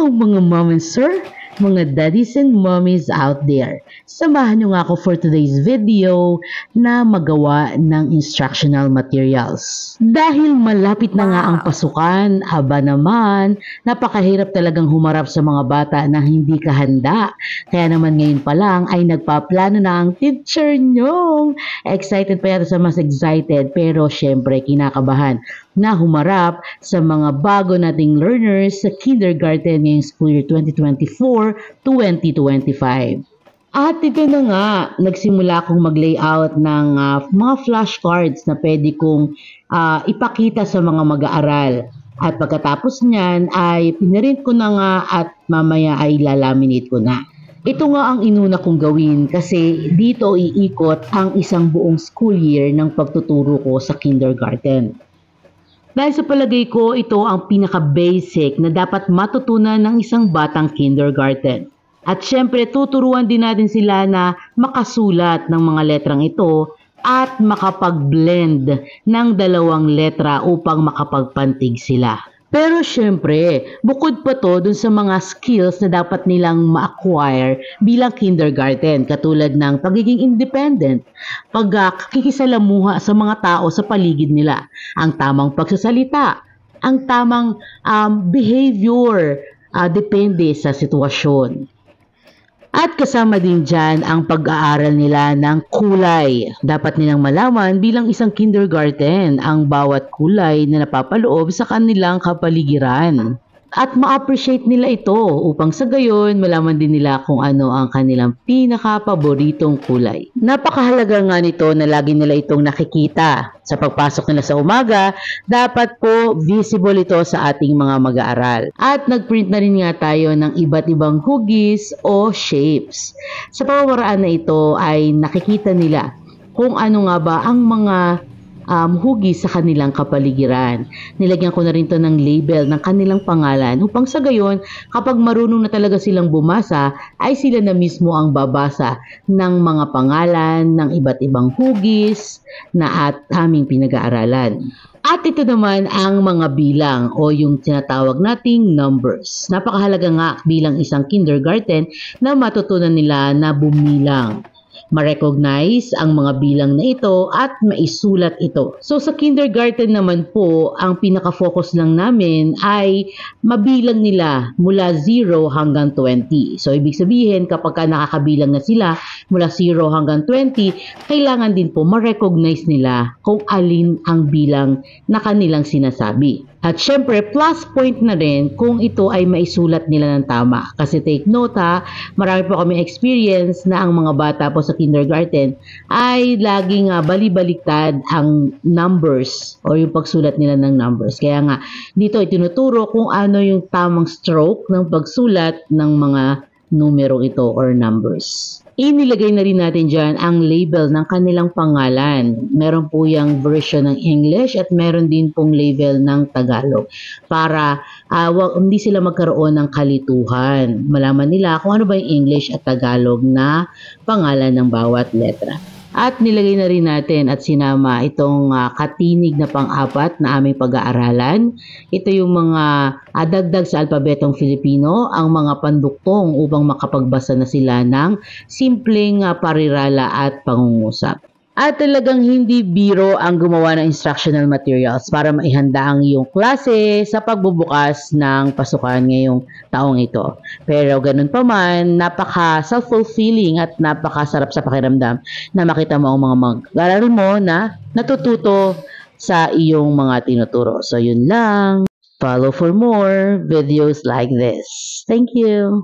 Hello mga mom and sir, mga daddies and mommies out there. Samahan niyo nga ako for today's video na magawa ng instructional materials. Dahil malapit na nga ang pasukan, aba naman, napakahirap talagang humarap sa mga bata na hindi kahanda. Kaya naman ngayon pa lang ay nagpaplano na ang teacher nyo. Excited pa yata sa mas excited pero syempre kinakabahan na humarap sa mga bago nating learners sa kindergarten ngayong school year 2024-2025. At ito na nga, nagsimula akong mag-layout ng mga flashcards na pwede kong ipakita sa mga mag-aaral. At pagkatapos niyan ay pinarint ko na nga at mamaya ay lalaminate ko na. Ito nga ang inuna kong gawin kasi dito iikot ang isang buong school year ng pagtuturo ko sa kindergarten. Dahil sa palagay ko, ito ang pinaka-basic na dapat matutunan ng isang batang kindergarten. At syempre, tuturuan din natin sila na makasulat ng mga letrang ito at makapag-blend ng dalawang letra upang makapagpantig sila. Pero syempre, bukod pa to dun sa mga skills na dapat nilang ma-acquire bilang kindergarten, katulad ng pagiging independent, pagkikisalamuha sa mga tao sa paligid nila, ang tamang pagsasalita, ang tamang behavior, depende sa sitwasyon. At kasama din dyan ang pag-aaral nila ng kulay. Dapat nilang malaman bilang isang kindergarten ang bawat kulay na napapaloob sa kanilang kapaligiran. At ma-appreciate nila ito upang sa gayon malaman din nila kung ano ang kanilang pinaka-paboritong kulay. Napakahalaga nga nito na lagi nila itong nakikita. Sa pagpasok nila sa umaga, dapat po visible ito sa ating mga mag-aaral. At nagprint na rin nga tayo ng iba't ibang hugis o shapes. Sa pamamaraan na ito ay nakikita nila kung ano nga ba ang mga hugis sa kanilang kapaligiran. Nilagyan ko na rin to ng label ng kanilang pangalan upang sa gayon, kapag marunong na talaga silang bumasa, ay sila na mismo ang babasa ng mga pangalan ng iba't ibang hugis na aming pinag-aaralan. At ito naman ang mga bilang o yung tinatawag nating numbers. Napakahalaga nga bilang isang kindergarten na matutunan nila na bumilang, ma-recognize ang mga bilang na ito at maisulat ito. So sa kindergarten naman po, ang pinaka-focus lang namin ay mabilang nila mula 0 hanggang 20. So ibig sabihin kapag nakakabilang na sila mula 0 hanggang 20, kailangan din po ma-recognize nila kung alin ang bilang na kanilang sinasabi. At syempre, plus point na rin kung ito ay maisulat nila ng tama. Kasi take note marami po kami experience na ang mga bata po sa kindergarten ay laging bali-baliktad ang numbers o yung pagsulat nila ng numbers. Kaya nga, dito itinuturo kung ano yung tamang stroke ng pagsulat ng mga numero ito or numbers. Inilagay na rin natin dyan ang label ng kanilang pangalan. Meron po yung version ng English at meron din pong label ng Tagalog para hindi sila magkaroon ng kalituhan. Malaman nila kung ano ba yung English at Tagalog na pangalan ng bawat letra. At nilagay na rin natin at sinama itong katinig na pang-apat na aming pag-aaralan. Ito yung mga dagdag sa alpabetong Filipino, ang mga panduktong upang makapagbasa na sila ng simpleng parirala at pangungusap. At talagang hindi biro ang gumawa ng instructional materials para maihanda ang iyong klase sa pagbubukas ng pasukan ngayong taong ito. Pero ganun pa man, napaka self-fulfilling at napakasarap sa pakiramdam na makita mo ang mga mag-aaral mo na natututo sa iyong mga tinuturo. So yun lang. Follow for more videos like this. Thank you.